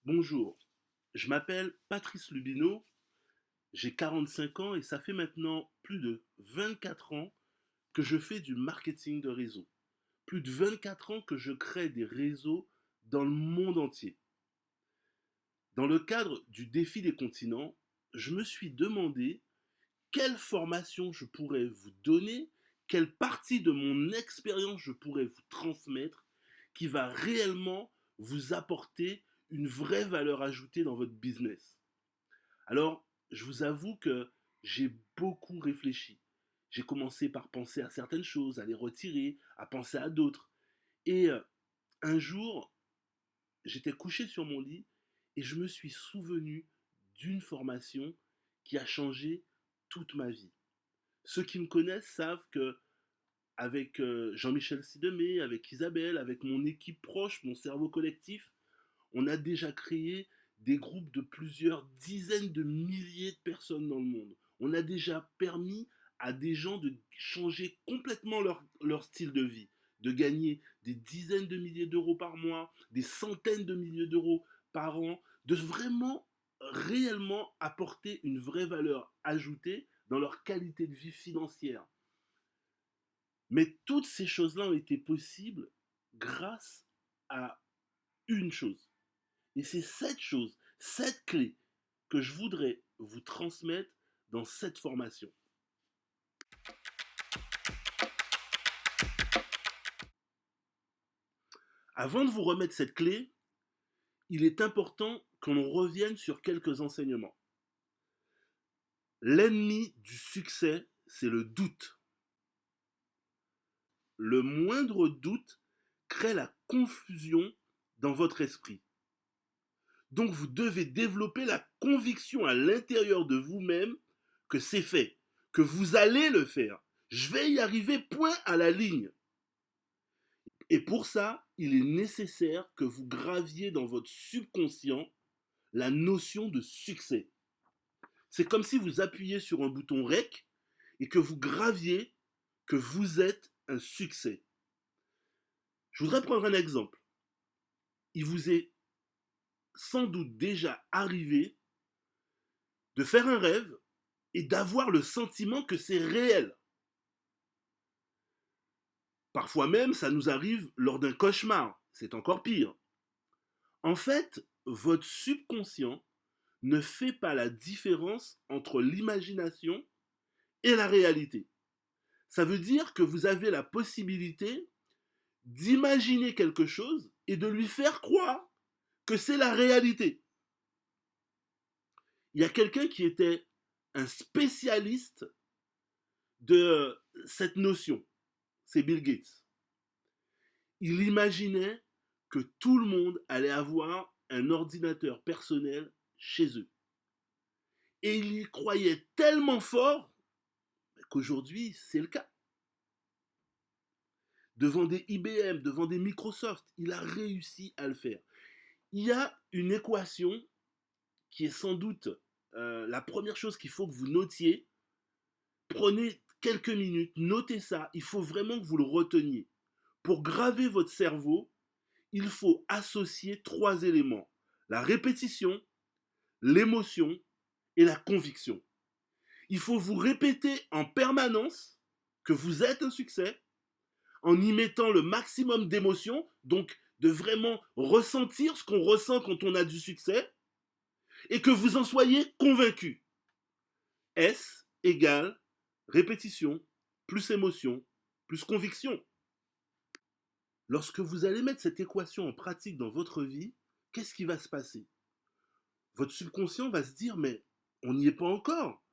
Bonjour, je m'appelle Patrice Lubineau, j'ai 45 ans et ça fait maintenant plus de 24 ans que je fais du marketing de réseau. Plus de 24 ans que je crée des réseaux dans le monde entier. Dans le cadre du défi des continents, je me suis demandé quelle formation je pourrais vous donner, quelle partie de mon expérience je pourrais vous transmettre qui va réellement vous apporter une vraie valeur ajoutée dans votre business. Alors, je vous avoue que j'ai beaucoup réfléchi. J'ai commencé par penser à certaines choses, à les retirer, à penser à d'autres. Et un jour, j'étais couché sur mon lit et je me suis souvenu d'une formation qui a changé toute ma vie. Ceux qui me connaissent savent que avec Jean-Michel Sidemé, avec Isabelle, avec mon équipe proche, mon cerveau collectif, on a déjà créé des groupes de plusieurs dizaines de milliers de personnes dans le monde. On a déjà permis à des gens de changer complètement leur style de vie, de gagner des dizaines de milliers d'euros par mois, des centaines de milliers d'euros par an, de vraiment réellement apporter une vraie valeur ajoutée dans leur qualité de vie financière. Mais toutes ces choses-là ont été possibles grâce à une chose. Et c'est cette chose, cette clé que je voudrais vous transmettre dans cette formation. Avant de vous remettre cette clé, il est important que l'on revienne sur quelques enseignements. L'ennemi du succès, c'est le doute. Le moindre doute crée la confusion dans votre esprit. Donc vous devez développer la conviction à l'intérieur de vous-même que c'est fait, que vous allez le faire. Je vais y arriver, point à la ligne. Et pour ça, il est nécessaire que vous graviez dans votre subconscient la notion de succès. C'est comme si vous appuyez sur un bouton REC et que vous graviez que vous êtes un succès. Je voudrais prendre un exemple. Il vous est sans doute déjà arrivé de faire un rêve et d'avoir le sentiment que c'est réel. Parfois même, ça nous arrive lors d'un cauchemar. C'est encore pire. En fait, votre subconscient ne fait pas la différence entre l'imagination et la réalité. Ça veut dire que vous avez la possibilité d'imaginer quelque chose et de lui faire croire que c'est la réalité. Il y a quelqu'un qui était un spécialiste de cette notion, c'est Bill Gates. Il imaginait que tout le monde allait avoir un ordinateur personnel chez eux. Et il y croyait tellement fort qu'aujourd'hui, c'est le cas. Devant des IBM, devant des Microsoft, il a réussi à le faire. Il y a une équation qui est sans doute la première chose qu'il faut que vous notiez. Prenez quelques minutes, notez ça, il faut vraiment que vous le reteniez. Pour graver votre cerveau, il faut associer trois éléments. La répétition, l'émotion et la conviction. Il faut vous répéter en permanence que vous êtes un succès, en y mettant le maximum d'émotion, donc de vraiment ressentir ce qu'on ressent quand on a du succès, et que vous en soyez convaincu. S égale répétition, plus émotion, plus conviction. Lorsque vous allez mettre cette équation en pratique dans votre vie, qu'est-ce qui va se passer? Votre subconscient va se dire, mais on n'y est pas encore.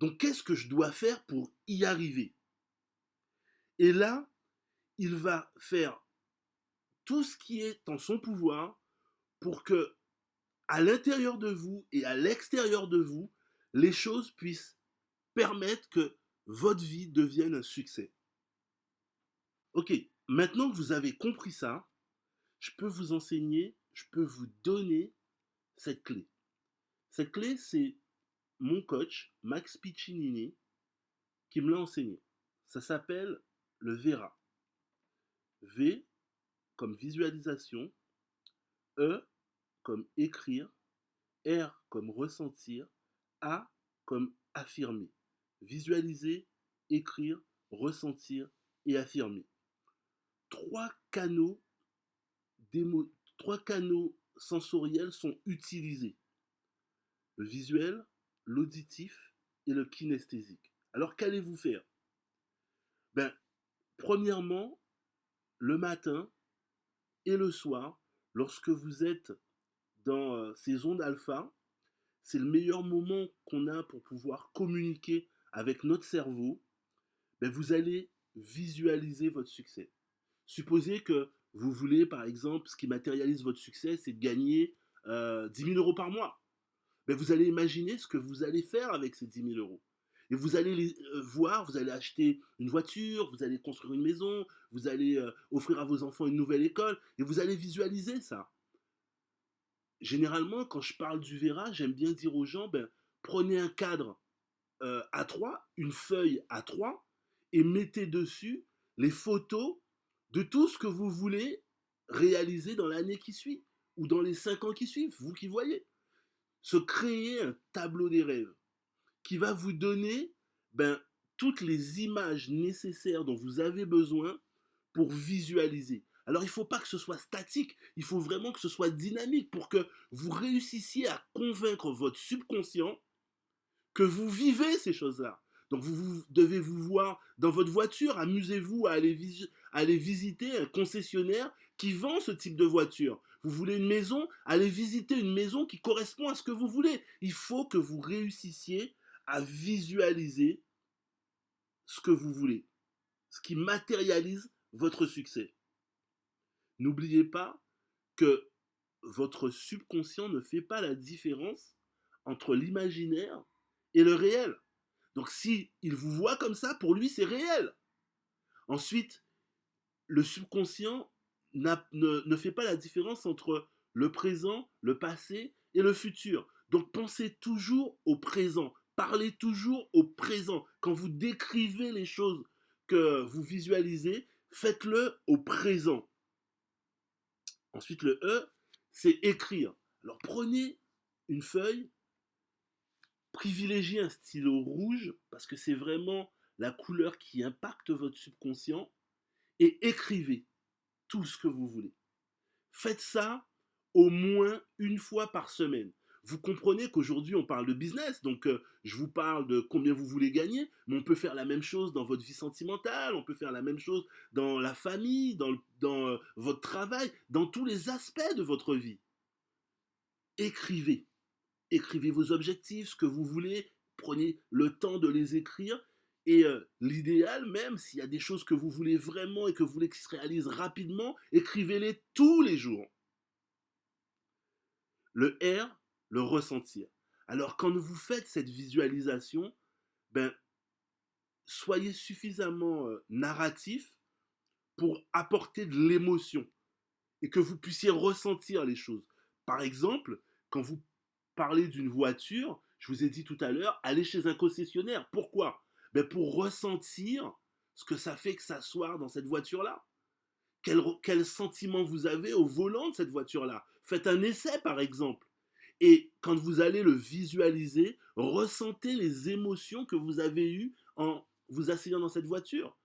Donc qu'est-ce que je dois faire pour y arriver? Et là, il va faire tout ce qui est en son pouvoir pour que, à l'intérieur de vous et à l'extérieur de vous, les choses puissent permettre que votre vie devienne un succès. Ok, maintenant que vous avez compris ça, je peux vous enseigner, je peux vous donner cette clé. Cette clé, c'est mon coach, Max Piccinini, qui me l'a enseigné. Ça s'appelle le VERA. V comme visualisation, E comme écrire, R comme ressentir, A comme affirmer. Visualiser, écrire, ressentir et affirmer. Trois canaux, trois canaux sensoriels sont utilisés. Le visuel, l'auditif et le kinesthésique. Alors qu'allez-vous faire? Ben, premièrement, le matin et le soir, lorsque vous êtes dans ces ondes alpha, c'est le meilleur moment qu'on a pour pouvoir communiquer avec notre cerveau. Ben, vous allez visualiser votre succès. Supposez que vous voulez, par exemple, ce qui matérialise votre succès, c'est de gagner 10 000 euros par mois. Ben, vous allez imaginer ce que vous allez faire avec ces 10 000 euros. Et vous allez les voir, vous allez acheter une voiture, vous allez construire une maison, vous allez offrir à vos enfants une nouvelle école, et vous allez visualiser ça. Généralement, quand je parle du Vera, j'aime bien dire aux gens, ben, prenez un cadre A3, une feuille A3, et mettez dessus les photos de tout ce que vous voulez réaliser dans l'année qui suit, ou dans les 5 ans qui suivent, vous qui voyez. Se créer un tableau des rêves qui va vous donner ben, toutes les images nécessaires dont vous avez besoin pour visualiser. Alors il ne faut pas que ce soit statique, il faut vraiment que ce soit dynamique pour que vous réussissiez à convaincre votre subconscient que vous vivez ces choses-là. Donc vous devez vous voir dans votre voiture, amusez-vous à aller visiter un concessionnaire qui vend ce type de voiture. Vous voulez une maison, allez visiter une maison qui correspond à ce que vous voulez. Il faut que vous réussissiez à visualiser ce que vous voulez, ce qui matérialise votre succès. N'oubliez pas que votre subconscient ne fait pas la différence entre l'imaginaire et le réel. Donc si il vous voit comme ça, pour lui c'est réel. Ensuite, le subconscient ne fait pas la différence entre le présent, le passé et le futur. Donc pensez toujours au présent. Parlez toujours au présent. Quand vous décrivez les choses que vous visualisez, faites-le au présent. Ensuite, le E, c'est écrire. Alors prenez une feuille, privilégiez un stylo rouge, parce que c'est vraiment la couleur qui impacte votre subconscient, et écrivez tout ce que vous voulez. Faites ça au moins une fois par semaine. Vous comprenez qu'aujourd'hui on parle de business, donc je vous parle de combien vous voulez gagner, mais on peut faire la même chose dans votre vie sentimentale, on peut faire la même chose dans la famille, dans votre travail, dans tous les aspects de votre vie. Écrivez. Écrivez vos objectifs, ce que vous voulez, prenez le temps de les écrire. Et l'idéal même, s'il y a des choses que vous voulez vraiment et que vous voulez qu'ils se réalisent rapidement, écrivez-les tous les jours. Le R, le ressentir. Alors quand vous faites cette visualisation, ben, soyez suffisamment narratif pour apporter de l'émotion et que vous puissiez ressentir les choses. Par exemple, quand vous parlez d'une voiture, je vous ai dit tout à l'heure, allez chez un concessionnaire. Pourquoi? Ben pour ressentir ce que ça fait que s'asseoir dans cette voiture-là. Quel sentiment vous avez au volant de cette voiture-là? Faites un essai, par exemple. Et quand vous allez le visualiser, ressentez les émotions que vous avez eues en vous asseyant dans cette voiture.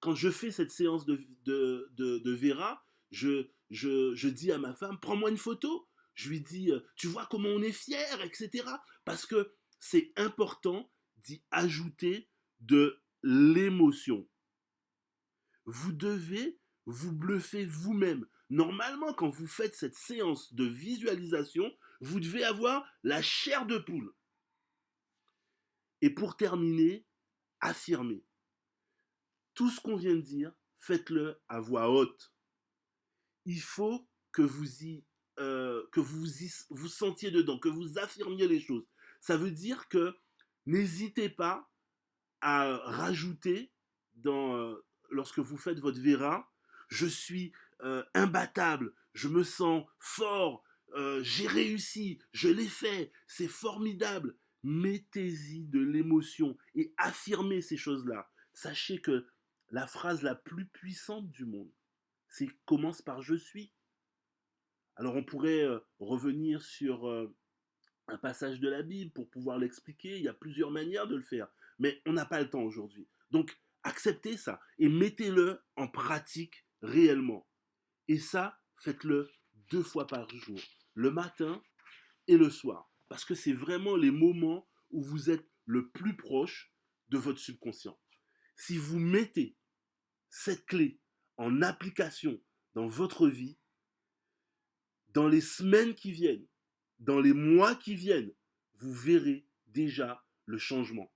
Quand je fais cette séance de Vera, je dis à ma femme, prends-moi une photo. Je lui dis, tu vois comment on est fier, etc. Parce que c'est important d'y ajouter de l'émotion. Vous devez vous bluffer vous-même. Normalement, quand vous faites cette séance de visualisation, vous devez avoir la chair de poule. Et pour terminer, affirmez. Tout ce qu'on vient de dire, faites-le à voix haute. Il faut que vous sentiez dedans, que vous affirmiez les choses. Ça veut dire que n'hésitez pas à rajouter lorsque vous faites votre Vera, je suis imbattable, je me sens fort, j'ai réussi, je l'ai fait, c'est formidable. Mettez-y de l'émotion et affirmez ces choses-là. Sachez que la phrase la plus puissante du monde, c'est commence par je suis. Alors on pourrait revenir sur un passage de la Bible pour pouvoir l'expliquer. Il y a plusieurs manières de le faire, mais on n'a pas le temps aujourd'hui. Donc acceptez ça et mettez-le en pratique réellement. Et ça, faites-le 2 fois par jour, le matin et le soir, parce que c'est vraiment les moments où vous êtes le plus proche de votre subconscient. Si vous mettez cette clé en application dans votre vie, dans les semaines qui viennent, dans les mois qui viennent, vous verrez déjà le changement.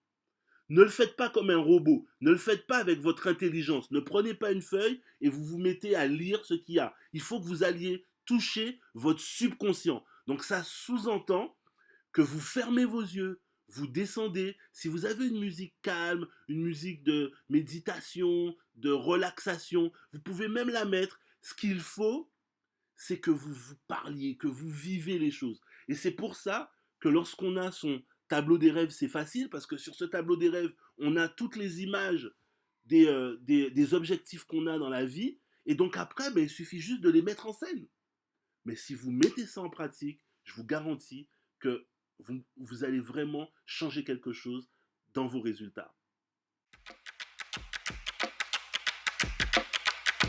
Ne le faites pas comme un robot, ne le faites pas avec votre intelligence. Ne prenez pas une feuille et vous vous mettez à lire ce qu'il y a. Il faut que vous alliez toucher votre subconscient. Donc ça sous-entend que vous fermez vos yeux, vous descendez. Si vous avez une musique calme, une musique de méditation, de relaxation, vous pouvez même la mettre. Ce qu'il faut, c'est que vous vous parliez, que vous vivez les choses. Et c'est pour ça que lorsqu'on a son tableau des rêves, c'est facile, parce que sur ce tableau des rêves, on a toutes les images des objectifs qu'on a dans la vie, et donc après, ben, il suffit juste de les mettre en scène. Mais si vous mettez ça en pratique, je vous garantis que vous allez vraiment changer quelque chose dans vos résultats.